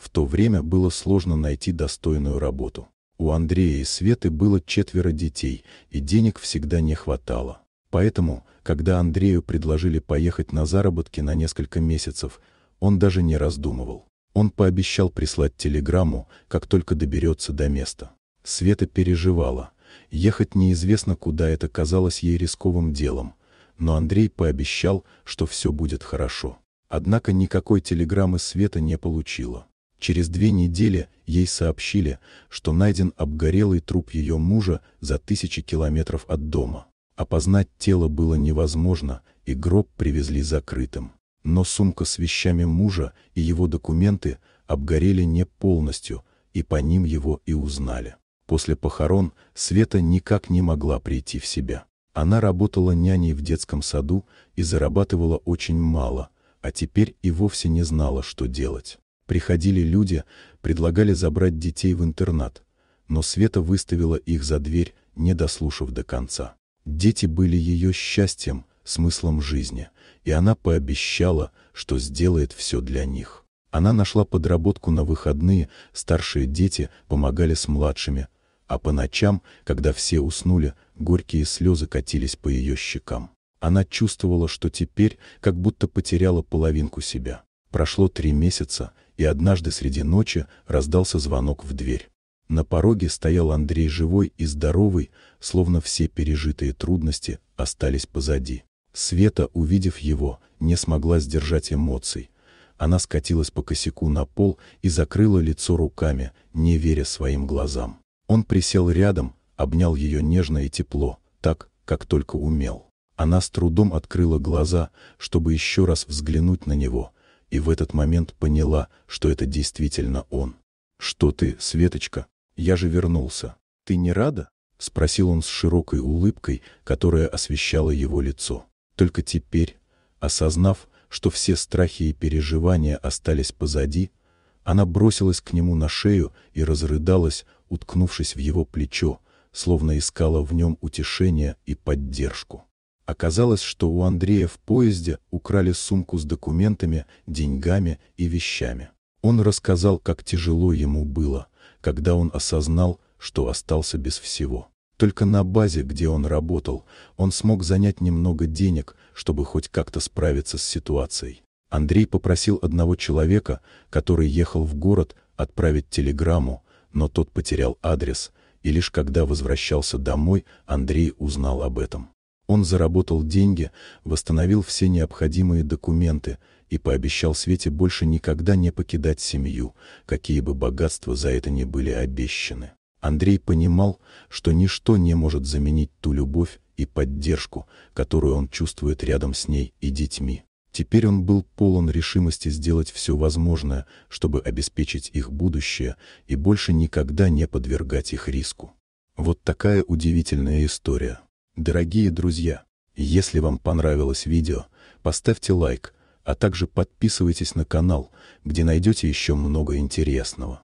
В то время было сложно найти достойную работу. У Андрея и Светы было 4 детей, и денег всегда не хватало. Поэтому, когда Андрею предложили поехать на заработки на несколько месяцев, он даже не раздумывал. Он пообещал прислать телеграмму, как только доберется до места. Света переживала. Ехать неизвестно куда, это казалось ей рисковым делом. Но Андрей пообещал, что все будет хорошо. Однако никакой телеграммы Света не получила. Через 2 недели ей сообщили, что найден обгорелый труп ее мужа за 1000 километров от дома. Опознать тело было невозможно, и гроб привезли закрытым. Но сумка с вещами мужа и его документы обгорели не полностью, и по ним его и узнали. После похорон Света никак не могла прийти в себя. Она работала няней в детском саду и зарабатывала очень мало, а теперь и вовсе не знала, что делать. Приходили люди, предлагали забрать детей в интернат, но Света выставила их за дверь, не дослушав до конца. Дети были ее счастьем, смыслом жизни, и она пообещала, что сделает все для них. Она нашла подработку на выходные, старшие дети помогали с младшими, а по ночам, когда все уснули, горькие слезы катились по ее щекам. Она чувствовала, что теперь как будто потеряла половинку себя. Прошло 3 месяца, и однажды среди ночи раздался звонок в дверь. На пороге стоял Андрей, живой и здоровый, словно все пережитые трудности остались позади. Света, увидев его, не смогла сдержать эмоций. Она скатилась по косяку на пол и закрыла лицо руками, не веря своим глазам. Он присел рядом, обнял ее нежно и тепло, так, как только умел. Она с трудом открыла глаза, чтобы еще раз взглянуть на него, и в этот момент поняла, что это действительно он. «Что ты, Светочка? Я же вернулся. Ты не рада?» — спросил он с широкой улыбкой, которая освещала его лицо. Только теперь, осознав, что все страхи и переживания остались позади, она бросилась к нему на шею и разрыдалась, уткнувшись в его плечо, словно искала в нем утешения и поддержку. Оказалось, что у Андрея в поезде украли сумку с документами, деньгами и вещами. Он рассказал, как тяжело ему было, когда он осознал, что остался без всего. Только на базе, где он работал, он смог занять немного денег, чтобы хоть как-то справиться с ситуацией. Андрей попросил одного человека, который ехал в город, отправить телеграмму, но тот потерял адрес, и лишь когда возвращался домой, Андрей узнал об этом. Он заработал деньги, восстановил все необходимые документы и пообещал Свете больше никогда не покидать семью, какие бы богатства за это ни были обещаны. Андрей понимал, что ничто не может заменить ту любовь и поддержку, которую он чувствует рядом с ней и детьми. Теперь он был полон решимости сделать все возможное, чтобы обеспечить их будущее и больше никогда не подвергать их риску. Вот такая удивительная история. Дорогие друзья, если вам понравилось видео, поставьте лайк, а также подписывайтесь на канал, где найдете еще много интересного.